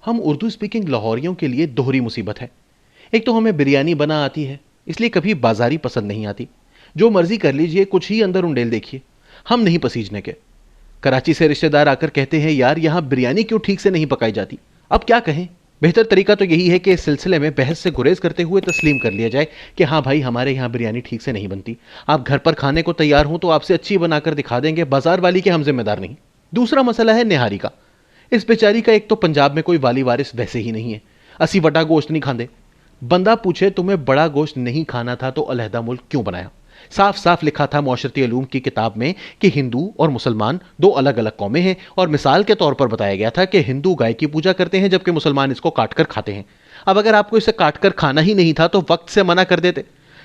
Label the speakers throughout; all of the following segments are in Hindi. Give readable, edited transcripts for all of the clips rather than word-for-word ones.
Speaker 1: हम उर्दू स्पीकिंग लाहौरियों के लिए दोहरी मुसीबत है। एक तो हमें बिरयानी बना आती है, इसलिए कभी बाजारी पसंद नहीं आती। जो मर्जी कर लीजिए, कुछ ही अंदर उंडेल देखिए, हम नहीं पसीजने के। कराची से रिश्तेदार आकर कहते हैं, यार यहाँ बिरयानी क्यों ठीक से नहीं पकाई जाती। अब क्या कहें। बेहतर तरीका तो यही है कि इस सिलसिले में बहस से गुरेज करते हुए तस्लीम कर लिया जाए कि हाँ भाई, हमारे यहाँ बिरयानी ठीक से नहीं बनती। आप घर पर खाने को तैयार हों तो आपसे अच्छी बनाकर दिखा देंगे, बाजार वाली के हम जिम्मेदार नहीं। दूसरा मसला है निहारी का। इस बेचारी का एक तो पंजाब में कोई वाली वारिस वैसे ही नहीं है, असी बड़ा गोश्त नहीं खाते। बंदा पूछे, तुम्हें बड़ा गोश्त नहीं खाना था तो अलहदा मुल्क क्यों बनाया। साफ साफ लिखा था मौशरती उलूम की किताब में कि हिंदू और मुसलमान दो अलग अलग कौमें हैं, और मिसाल के तौर पर बताया गया था कि हिंदू गाय की पूजा करते हैं जबकि मुसलमान इसको काटकर खाते हैं। अब अगर आपको इसे काटकर खाना ही नहीं था तो वक्त से मना कर देते।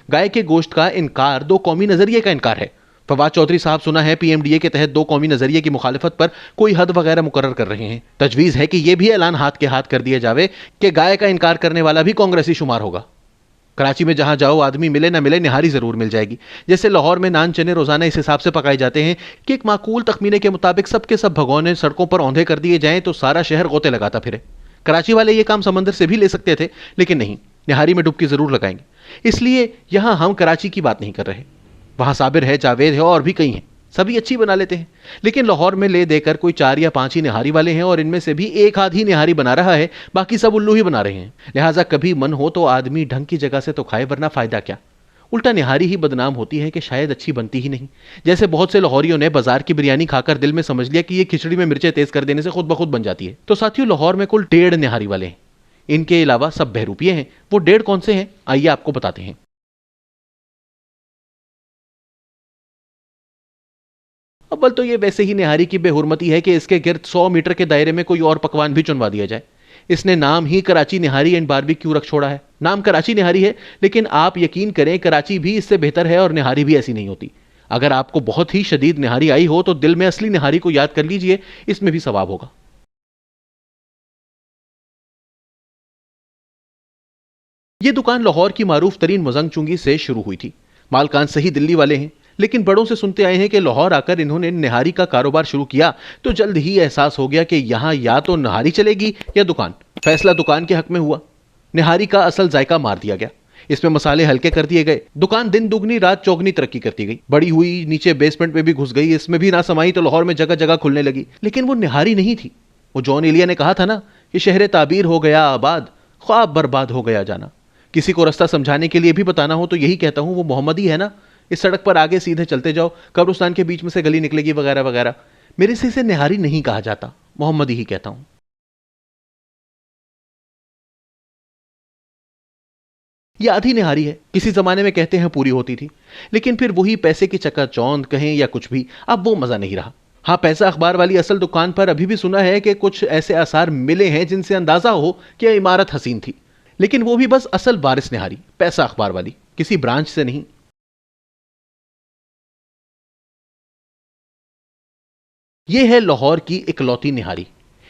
Speaker 1: गाय के गोश्त का इनकार दो कौमी नजरिए का इनकार है। फवाद चौधरी साहब सुना है पीएमडीए के तहत दो कौमी नजरिए की मुखालिफत पर कोई हद वगैरह मुकर्रर कर रहे हैं। तजवीज़ है कि यह भी ऐलान हाथ के हाथ कर दिया जावे कि गाय का इनकार करने वाला भी कांग्रेसी शुमार होगा। कराची में जहां जाओ, आदमी मिले ना मिले, निहारी जरूर मिल जाएगी। जैसे लाहौर में नान चने रोजाना इस हिसाब से पकाए जाते हैं कि एक माकूल तखमीने के मुताबिक सबके सब भगोने सड़कों पर औंधे कर दिए जाएं तो सारा शहर गोते लगाता फिरे। कराची वाले ये काम समंदर से भी ले सकते थे, लेकिन नहीं, निहारी में डुबकी जरूर लगाएंगे। इसलिए यहां हम कराची की बात नहीं कर रहे। वहां साबिर है, जावेद है और भी कई हैं, सभी अच्छी बना लेते हैं। लेकिन लाहौर में ले देकर कोई 4 या 5 ही निहारी वाले हैं, और इनमें से भी एक आध ही निहारी बना रहा है, बाकी सब उल्लू ही बना रहे हैं। लिहाजा कभी मन हो तो आदमी ढंग की जगह से तो खाए, वरना फायदा क्या। उल्टा निहारी ही बदनाम होती है कि शायद अच्छी बनती ही नहीं। जैसे बहुत से लाहौरियों ने बाजार की बिरयानी खाकर दिल में समझ लिया कि ये खिचड़ी में मिर्चें तेज कर देने से खुद ब खुद बन जाती है। तो साथियों, लाहौर में कुल 1.5 निहारी वाले हैं। इनके अलावा सब बहरूपिये हैं। वो 1.5 कौन से हैं, आइए आपको बताते हैं। अव्वल तो ये वैसे ही निहारी की बेहुरमती है कि इसके गिर्द 100 मीटर के दायरे में कोई और पकवान भी चुनवा दिया जाए। इसने नाम ही कराची निहारी एंड बारबेक्यू रख छोड़ा है। नाम कराची निहारी है, लेकिन आप यकीन करें कराची भी इससे बेहतर है और निहारी भी ऐसी नहीं होती। अगर आपको बहुत ही शदीद निहारी आई हो तो दिल में असली निहारी को याद कर लीजिए, इसमें भी सवाब होगा। यह दुकान लाहौर की मारूफ तरीन मुजंग चुंगी से शुरू हुई थी। मालकान सही दिल्ली वाले हैं, लेकिन बड़ों से सुनते आए हैं कि लाहौर आकर इन्होंने निहारी का कारोबार शुरू किया तो जल्द ही एहसास हो गया कि यहां या तो निहारी चलेगी या दुकान। फैसला दुकान के हक में हुआ। निहारी का असल जायका मार दिया गया, इसमें मसाले हल्के कर दिए गए। दुकान दिन दुगनी रात चौगनी तरक्की करती गई, बड़ी हुई, नीचे बेसमेंट में भी घुस गई। इसमें भी ना समाई तो लाहौर में जगह जगह खुलने लगी। लेकिन वो निहारी नहीं थी। वो जॉन एलिया ने कहा था ना कि शहर ताबीर हो गया आबाद, ख्वाब बर्बाद हो गया जाना। किसी को रास्ता समझाने के लिए भी बताना हो तो यही कहता हूं, वो मोहम्मदी है ना, इस सड़क पर आगे सीधे चलते जाओ, कब्रिस्तान के बीच में से गली निकलेगी वगैरह वगैरह। मेरे से इसे निहारी नहीं कहा जाता, मोहम्मदी ही कहता हूं। यह आधी निहारी है, किसी जमाने में कहते हैं पूरी होती थी, लेकिन फिर वही पैसे की चकाचौंध कहें या कुछ भी, अब वो मजा नहीं रहा। हाँ, पैसा अखबार वाली असल दुकान पर अभी भी सुना है कि कुछ ऐसे आसार मिले हैं जिनसे अंदाजा हो कि इमारत हसीन थी, लेकिन वो भी बस असल वारिस निहारी, पैसा अखबार वाली, किसी ब्रांच से नहीं। यह है लाहौर की इकलौती निहारी।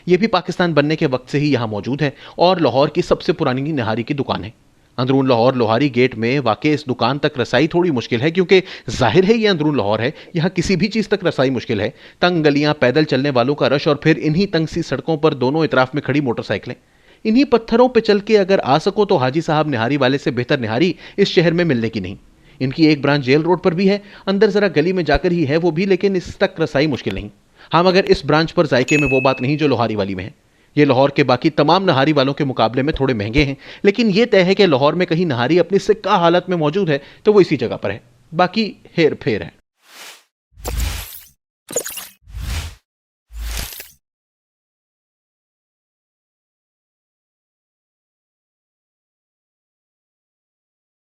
Speaker 1: यह भी पाकिस्तान बनने के वक्त से ही यहां मौजूद है और लाहौर की सबसे पुरानी निहारी की दुकान है। अंदरून लाहौर लोहारी गेट में वाकई इस दुकान तक रसाई थोड़ी मुश्किल है, क्योंकि जाहिर है यह अंदरून लाहौर है, यहां किसी भी चीज तक रसाई मुश्किल है। तंग गलियां, पैदल चलने वालों का रश, और फिर इन्हीं तंग सी सड़कों पर दोनों इतराफ में खड़ी मोटरसाइकिलें। इन्हीं पत्थरों पर चल के अगर आ सको तो हाजी साहब निहारी वाले से बेहतर निहारी इस शहर में मिलने की नहीं। इनकी एक ब्रांच जेल रोड पर भी है, अंदर जरा गली में जाकर ही है वो भी, लेकिन इस तक रसाई मुश्किल नहीं। हाँ, मगर इस ब्रांच पर जायके में वो बात नहीं जो लोहारी वाली में है। ये लाहौर के बाकी तमाम नहारी वालों के मुकाबले में थोड़े महंगे हैं, लेकिन ये तय है कि लाहौर में कहीं नहारी अपनी सिक्का हालत में मौजूद है तो वो इसी जगह पर है, बाकी हेर फेर है।